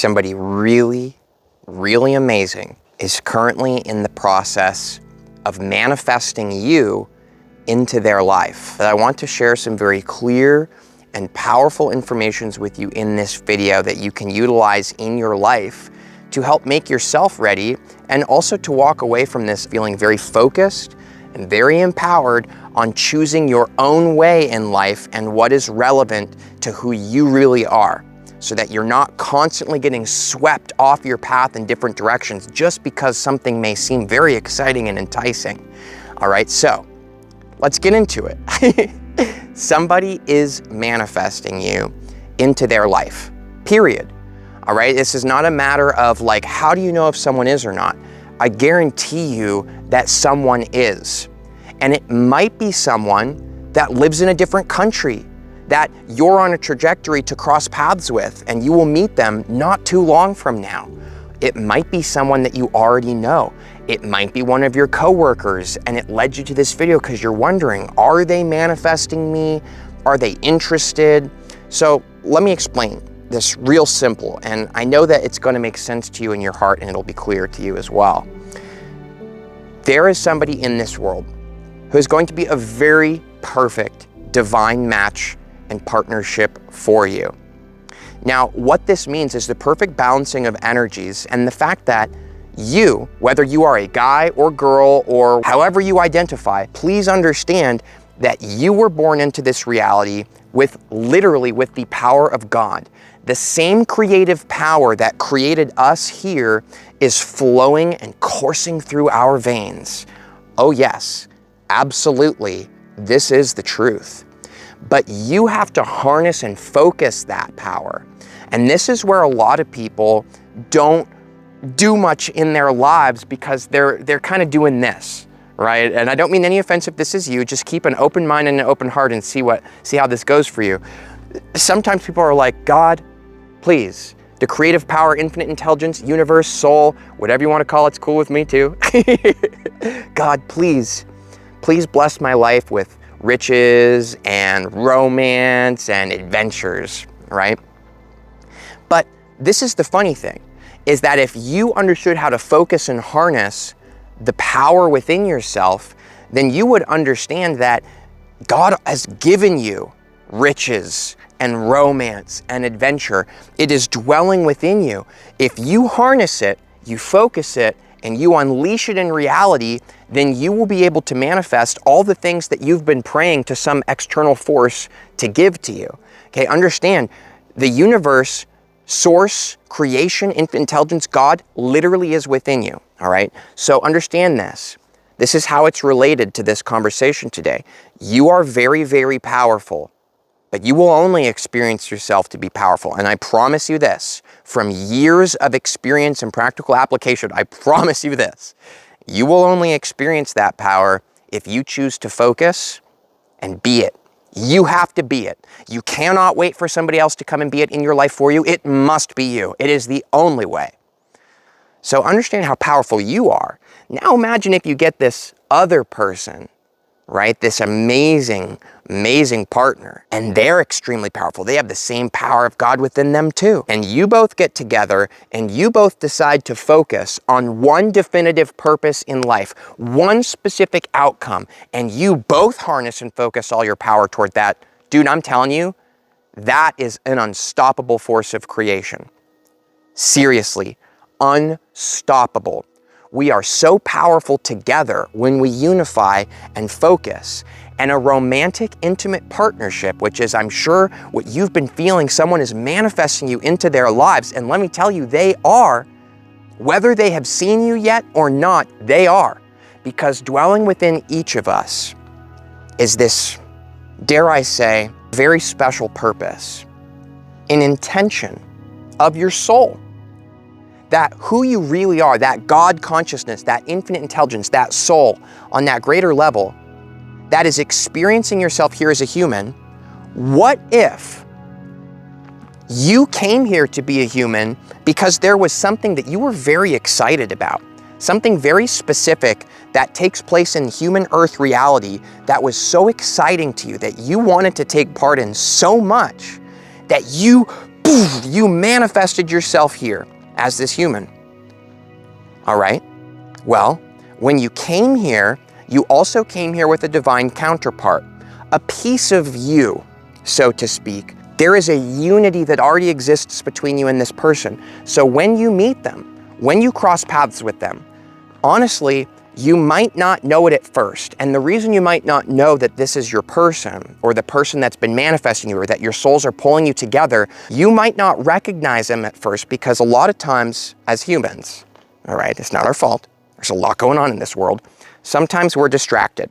somebody really, really amazing is currently in the process of manifesting you into their life. But I want to share some very clear and powerful information with you in this video that you can utilize in your life to help make yourself ready, and also to walk away from this feeling very focused and very empowered on choosing your own way in life and what is relevant to who you really are, so that you're not constantly getting swept off your path in different directions just because something may seem very exciting and enticing. All right, so let's get into it. Somebody is manifesting you into their life, period. All right, this is not a matter of like, how do you know if someone is or not? I guarantee you that someone is. And it might be someone that lives in a different country that you're on a trajectory to cross paths with, and you will meet them not too long from now. It might be someone that you already know. It might be one of your coworkers, and it led you to this video because you're wondering, are they manifesting me? Are they interested? So let me explain this real simple, and I know that it's going to make sense to you in your heart, and it'll be clear to you as well. There is somebody in this world who is going to be a very perfect divine match and partnership for you. Now, what this means is the perfect balancing of energies, and the fact that you, whether you are a guy or girl or however you identify, please understand that you were born into this reality with the power of God. The same creative power that created us here is flowing and coursing through our veins. Oh yes, absolutely, this is the truth. But you have to harness and focus that power. And this is where a lot of people don't do much in their lives because they're kind of doing this, right? And I don't mean any offense if this is you. Just keep an open mind and an open heart and see how this goes for you. Sometimes people are like, God, please, the creative power, infinite intelligence, universe, soul, whatever you want to call it's cool with me too. God, please bless my life with riches and romance and adventures, right? But this is the funny thing, is that if you understood how to focus and harness the power within yourself, then you would understand that God has given you riches and romance and adventure. It is dwelling within you. If you harness it, you focus it, and you unleash it in reality, then you will be able to manifest all the things that you've been praying to some external force to give to you. Okay, understand, the universe, source, creation, infinite intelligence, God literally is within you, all right? So understand this. This is how it's related to this conversation today. You are very, very powerful, but you will only experience yourself to be powerful. And I promise you this, from years of experience and practical application, I promise you this, you will only experience that power if you choose to focus and be it. You have to be it. You cannot wait for somebody else to come and be it in your life for you. It must be you. It is the only way. So understand how powerful you are. Now imagine if you get this other person, right? This amazing, amazing partner, and they're extremely powerful. They have the same power of God within them too. And you both get together and you both decide to focus on one definitive purpose in life, one specific outcome, and you both harness and focus all your power toward that. Dude, I'm telling you, that is an unstoppable force of creation. Seriously, unstoppable. We are so powerful together when we unify and focus. And a romantic, intimate partnership, which is, I'm sure, what you've been feeling, someone is manifesting you into their lives. And let me tell you, they are. Whether they have seen you yet or not, they are. Because dwelling within each of us is this, dare I say, very special purpose, an intention of your soul. That who you really are, that God consciousness, that infinite intelligence, that soul on that greater level, that is experiencing yourself here as a human. What if you came here to be a human because there was something that you were very excited about, something very specific that takes place in human earth reality that was so exciting to you that you wanted to take part in so much that you Boom, you manifested yourself here as this human. All right? Well, when you came here, you also came here with a divine counterpart, a piece of you, so to speak. There is a unity that already exists between you and this person. So when you meet them, when you cross paths with them, honestly, you might not know it at first. And the reason you might not know that this is your person, or the person that's been manifesting you, or that your souls are pulling you together, you might not recognize them at first, because a lot of times as humans, all right, it's not our fault. There's a lot going on in this world. Sometimes we're distracted,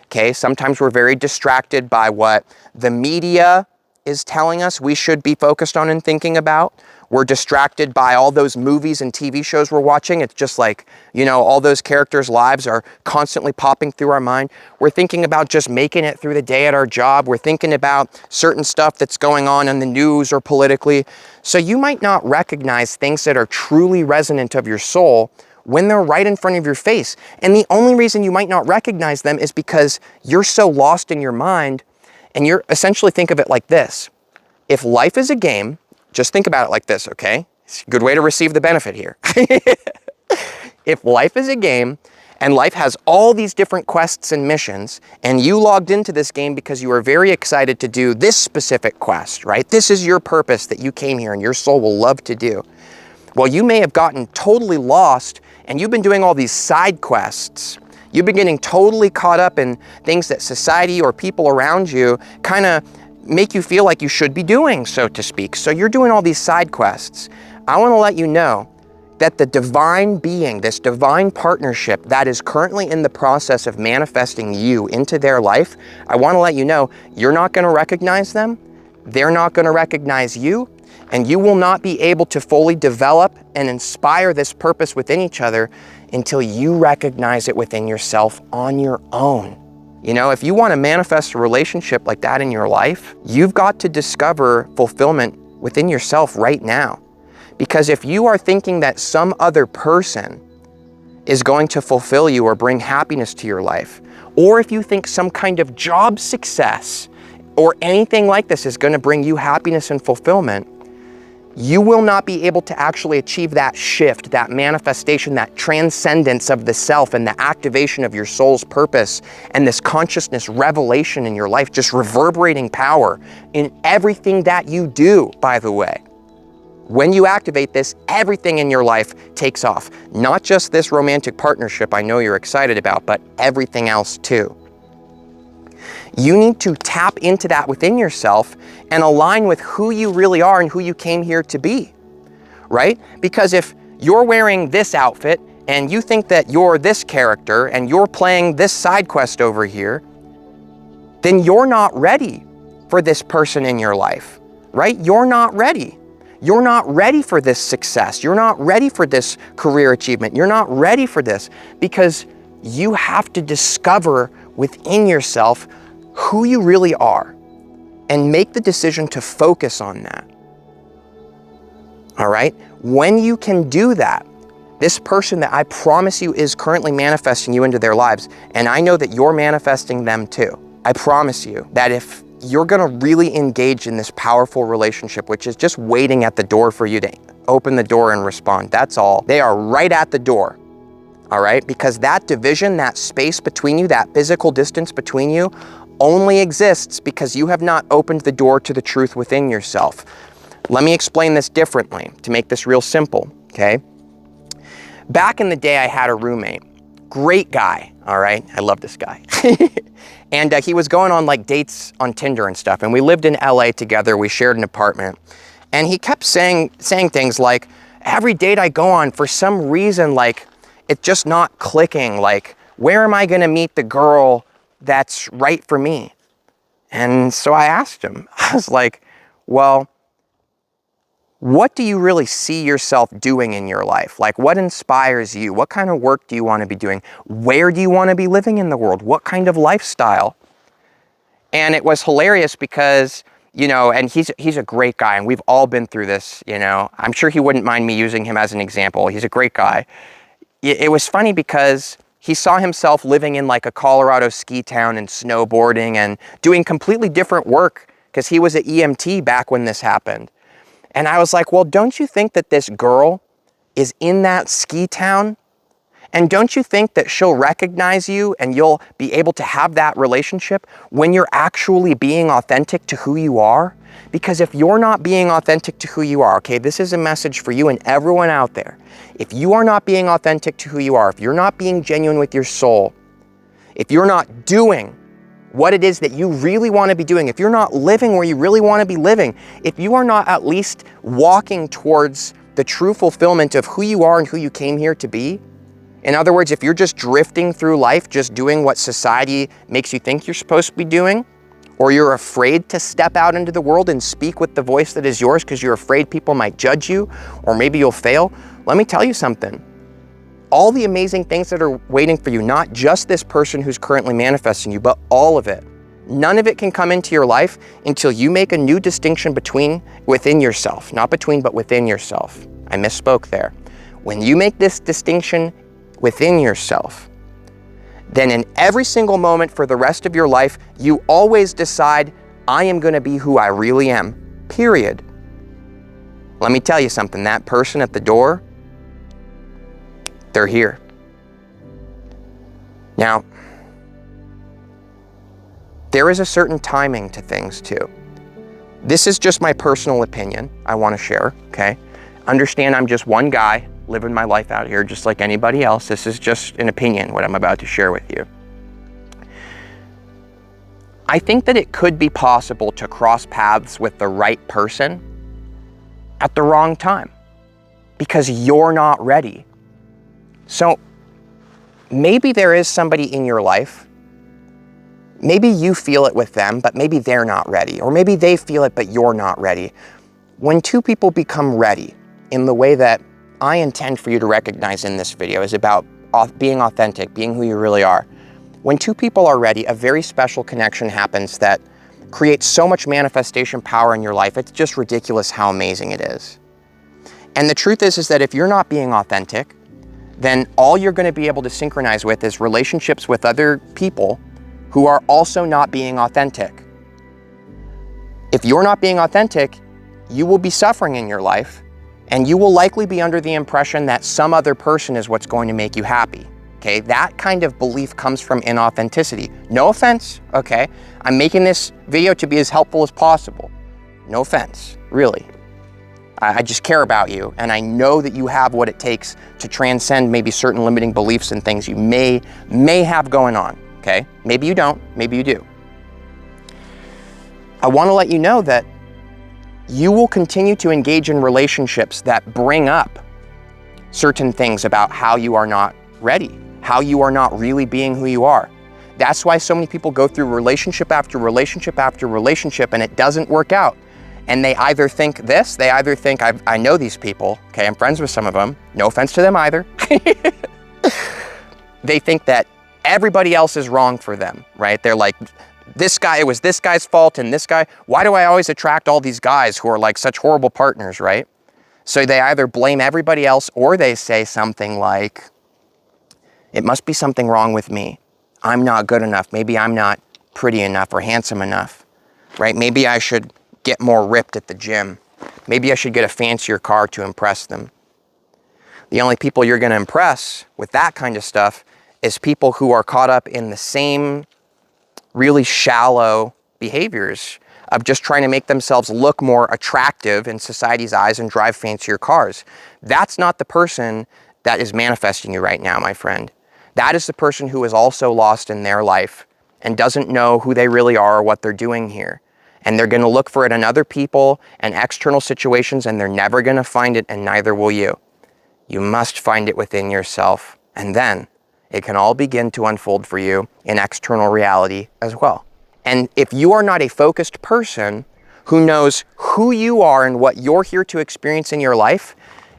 okay? Sometimes we're very distracted by what the media is telling us we should be focused on and thinking about. We're distracted by all those movies and TV shows we're watching. It's just like, you know, all those characters' lives are constantly popping through our mind. We're thinking about just making it through the day at our job. We're thinking about certain stuff that's going on in the news or politically. So you might not recognize things that are truly resonant of your soul when they're right in front of your face. And the only reason you might not recognize them is because you're so lost in your mind, and you're essentially, think of it like this. If life is a game, just think about it like this, okay? It's a good way to receive the benefit here. If life is a game and life has all these different quests and missions, and you logged into this game because you are very excited to do this specific quest, right? This is your purpose that you came here and your soul will love to do. Well, you may have gotten totally lost and you've been doing all these side quests. You've been getting totally caught up in things that society or people around you kind of make you feel like you should be doing, so to speak. So you're doing all these side quests. I want to let you know that the divine being, this divine partnership that is currently in the process of manifesting you into their life, I want to let you know you're not going to recognize them. They're not going to recognize you. And you will not be able to fully develop and inspire this purpose within each other until you recognize it within yourself on your own. You know, if you want to manifest a relationship like that in your life, you've got to discover fulfillment within yourself right now. Because if you are thinking that some other person is going to fulfill you or bring happiness to your life, or if you think some kind of job success or anything like this is going to bring you happiness and fulfillment, you will not be able to actually achieve that shift, that manifestation, that transcendence of the self and the activation of your soul's purpose and this consciousness revelation in your life, just reverberating power in everything that you do, by the way. When you activate this, everything in your life takes off. Not just this romantic partnership I know you're excited about, but everything else too. You need to tap into that within yourself and align with who you really are and who you came here to be, right? Because if you're wearing this outfit and you think that you're this character and you're playing this side quest over here, then you're not ready for this person in your life, right? You're not ready. You're not ready for this success. You're not ready for this career achievement. You're not ready for this because you have to discover within yourself who you really are and make the decision to focus on that. All right? When you can do that, this person that I promise you is currently manifesting you into their lives, and I know that you're manifesting them too. I promise you that if you're gonna really engage in this powerful relationship, which is just waiting at the door for you to open the door and respond, that's all. They are right at the door, all right? Because that division, that space between you, that physical distance between you only exists because you have not opened the door to the truth within yourself. Let me explain this differently to make this real simple, okay? Back in the day, I had a roommate, great guy, all right? I love this guy. And he was going on like dates on Tinder and stuff. And we lived in LA together. We shared an apartment. And he kept saying things like, every date I go on, for some reason, like, it's just not clicking. Like, where am I gonna meet the girl that's right for me? And so I asked him, I was like, well, what do you really see yourself doing in your life? Like, what inspires you? What kind of work do you want to be doing? Where do you want to be living in the world? What kind of lifestyle? And it was hilarious because, you know, and he's a great guy, and we've all been through this, you know. I'm sure he wouldn't mind me using him as an example. He's a great guy. It was funny because he saw himself living in like a Colorado ski town and snowboarding and doing completely different work because he was an EMT back when this happened. And I was like, well, don't you think that this girl is in that ski town? And don't you think that she'll recognize you and you'll be able to have that relationship when you're actually being authentic to who you are? Because if you're not being authentic to who you are, okay, this is a message for you and everyone out there. If you are not being authentic to who you are, if you're not being genuine with your soul, if you're not doing what it is that you really want to be doing, if you're not living where you really want to be living, if you are not at least walking towards the true fulfillment of who you are and who you came here to be, in other words, if you're just drifting through life, just doing what society makes you think you're supposed to be doing, or you're afraid to step out into the world and speak with the voice that is yours because you're afraid people might judge you, or maybe you'll fail, let me tell you something. All the amazing things that are waiting for you, not just this person who's currently manifesting you, but all of it. None of it can come into your life until you make a new distinction within yourself. Not between, but within yourself. I misspoke there. When you make this distinction within yourself, then in every single moment for the rest of your life, you always decide, I am going to be who I really am, period. Let me tell you something, that person at the door, they're here. Now, there is a certain timing to things too. This is just my personal opinion I want to share, okay? Understand I'm just one guy living my life out here just like anybody else. This is just an opinion, what I'm about to share with you. I think that it could be possible to cross paths with the right person at the wrong time because you're not ready. So maybe there is somebody in your life, maybe you feel it with them, but maybe they're not ready, or maybe they feel it, but you're not ready. When two people become ready in the way that I intend for you to recognize in this video is about being authentic, being who you really are. When two people are ready, a very special connection happens that creates so much manifestation power in your life. It's just ridiculous how amazing it is. And the truth is that if you're not being authentic, then all you're going to be able to synchronize with is relationships with other people who are also not being authentic. If you're not being authentic, you will be suffering in your life, and you will likely be under the impression that some other person is what's going to make you happy. Okay, that kind of belief comes from inauthenticity. No offense, okay? I'm making this video to be as helpful as possible. No offense, really. I just care about you, and I know that you have what it takes to transcend maybe certain limiting beliefs and things you may have going on, okay? Maybe you don't, maybe you do. I want to let you know that you will continue to engage in relationships that bring up certain things about how you are not ready, how you are not really being who you are. That's why so many people go through relationship after relationship after relationship and it doesn't work out. And they either think this, they either think, I know these people, okay, I'm friends with some of them, no offense to them either. They think that everybody else is wrong for them, right? They're like, this guy, it was this guy's fault, and this guy, why do I always attract all these guys who are like such horrible partners, right? So they either blame everybody else or they say something like, it must be something wrong with me. I'm not good enough. Maybe I'm not pretty enough or handsome enough, right? Maybe I should get more ripped at the gym. Maybe I should get a fancier car to impress them. The only people you're going to impress with that kind of stuff is people who are caught up in the same really shallow behaviors of just trying to make themselves look more attractive in society's eyes and drive fancier cars. That's not the person that is manifesting you right now, my friend. That is the person who is also lost in their life and doesn't know who they really are or what they're doing here. And they're going to look for it in other people and external situations, and they're never going to find it, and neither will you. You must find it within yourself, and then it can all begin to unfold for you in external reality as well. And if you are not a focused person who knows who you are and what you're here to experience in your life,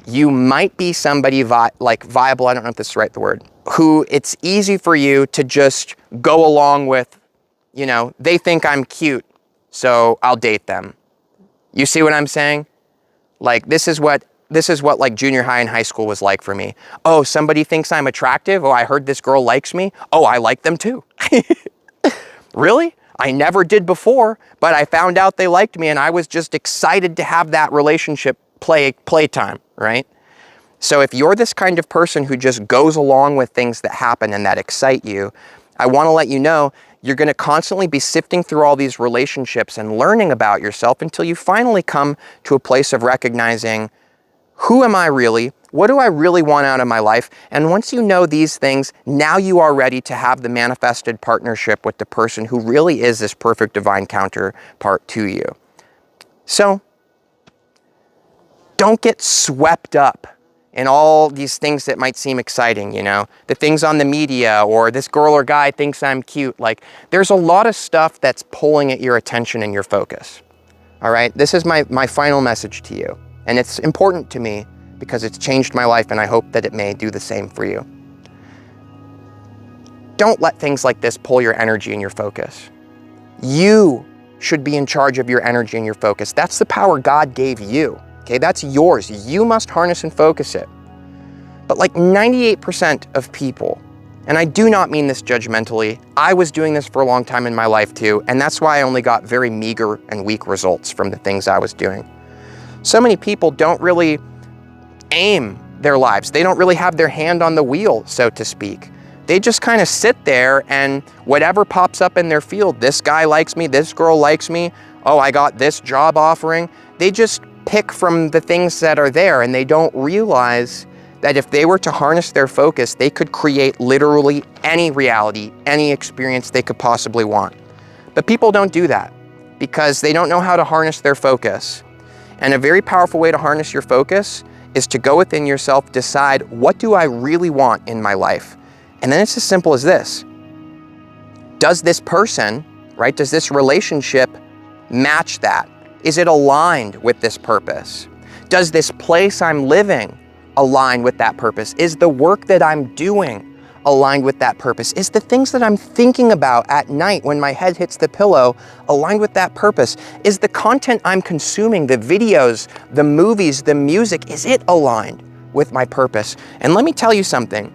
you might be somebody viable, I don't know if this is the word, who it's easy for you to just go along with, you know, they think I'm cute, so I'll date them. You see what I'm saying? Like, this is what like junior high and high school was like for me. Oh, somebody thinks I'm attractive. Oh, I heard this girl likes me. Oh, I like them too. Really? I never did before, but I found out they liked me and I was just excited to have that relationship playtime, right? So if you're this kind of person who just goes along with things that happen and that excite you, I want to let you know you're going to constantly be sifting through all these relationships and learning about yourself until you finally come to a place of recognizing, who am I really? What do I really want out of my life? And once you know these things, now you are ready to have the manifested partnership with the person who really is this perfect divine counterpart to you. So don't get swept up in all these things that might seem exciting, you know, the things on the media, or this girl or guy thinks I'm cute. Like, there's a lot of stuff that's pulling at your attention and your focus. All right, this is my final message to you. And it's important to me because it's changed my life, and I hope that it may do the same for you. Don't let things like this pull your energy and your focus. You should be in charge of your energy and your focus. That's the power God gave you. Okay, that's yours. You must harness and focus it. But like 98% of people, and I do not mean this judgmentally, I was doing this for a long time in my life too, and that's why I only got very meager and weak results from the things I was doing. So many people don't really aim their lives. They don't really have their hand on the wheel, so to speak. They just kind of sit there and whatever pops up in their field, this guy likes me, this girl likes me, oh, I got this job offering. They just pick from the things that are there, and they don't realize that if they were to harness their focus, they could create literally any reality, any experience they could possibly want. But people don't do that because they don't know how to harness their focus. And a very powerful way to harness your focus is to go within yourself, decide, what do I really want in my life? And then it's as simple as this. Does this person, right, does this relationship match that? Is it aligned with this purpose? Does this place I'm living align with that purpose? Is the work that I'm doing aligned with that purpose? Is the things that I'm thinking about at night when my head hits the pillow aligned with that purpose? Is the content I'm consuming, the videos, the movies, the music, is it aligned with my purpose? And let me tell you something.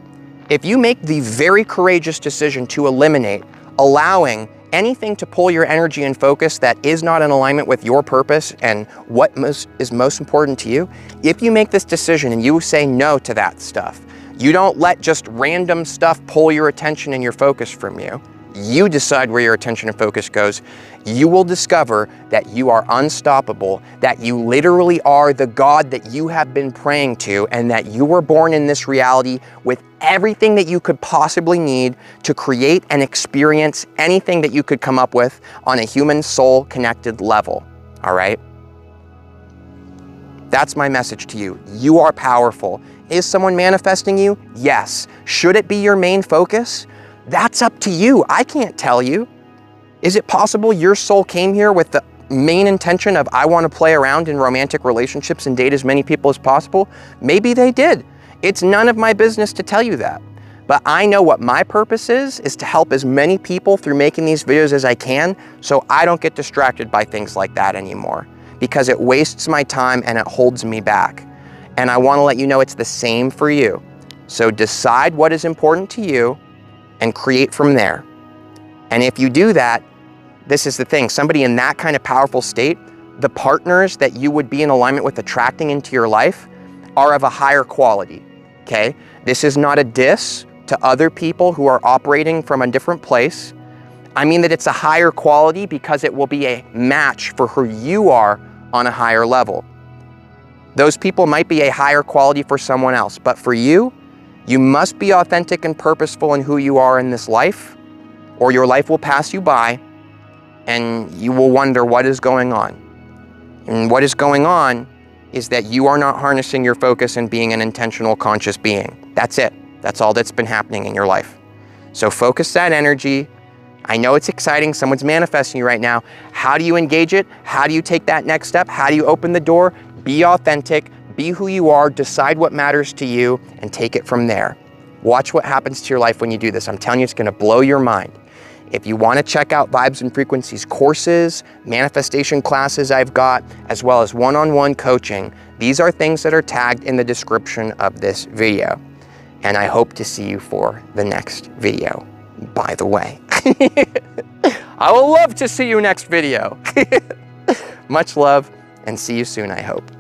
If you make the very courageous decision to eliminate allowing anything to pull your energy and focus that is not in alignment with your purpose and what is most important to you, if you make this decision and you say no to that stuff, you don't let just random stuff pull your attention and your focus from you. You decide where your attention and focus goes. You will discover that you are unstoppable, that you literally are the God that you have been praying to, and that you were born in this reality with everything that you could possibly need to create and experience anything that you could come up with on a human soul connected level. All right? That's my message to you. You are powerful. Is someone manifesting you? Yes. Should it be your main focus? That's up to you. I can't tell you. Is it possible your soul came here with the main intention of, I want to play around in romantic relationships and date as many people as possible? Maybe they did. It's none of my business to tell you that. But I know what my purpose is to help as many people through making these videos as I can, so I don't get distracted by things like that anymore, because it wastes my time and it holds me back. And I want to let you know it's the same for you. So decide what is important to you and create from there. And if you do that, this is the thing, somebody in that kind of powerful state, the partners that you would be in alignment with attracting into your life are of a higher quality, okay? This is not a diss to other people who are operating from a different place. I mean that it's a higher quality because it will be a match for who you are on a higher level. Those people might be a higher quality for someone else, but for you, you must be authentic and purposeful in who you are in this life, or your life will pass you by and you will wonder what is going on. And what is going on is that you are not harnessing your focus and being an intentional, conscious being. That's it. That's all that's been happening in your life. So focus that energy. I know it's exciting. Someone's manifesting you right now. How do you engage it? How do you take that next step? How do you open the door? Be authentic. Be who you are, decide what matters to you, and take it from there. Watch what happens to your life when you do this. I'm telling you, it's gonna blow your mind. If you wanna check out Vibes and Frequencies courses, manifestation classes I've got, as well as one-on-one coaching, these are things that are tagged in the description of this video. And I hope to see you for the next video, by the way. I will love to see you next video. Much love, and see you soon, I hope.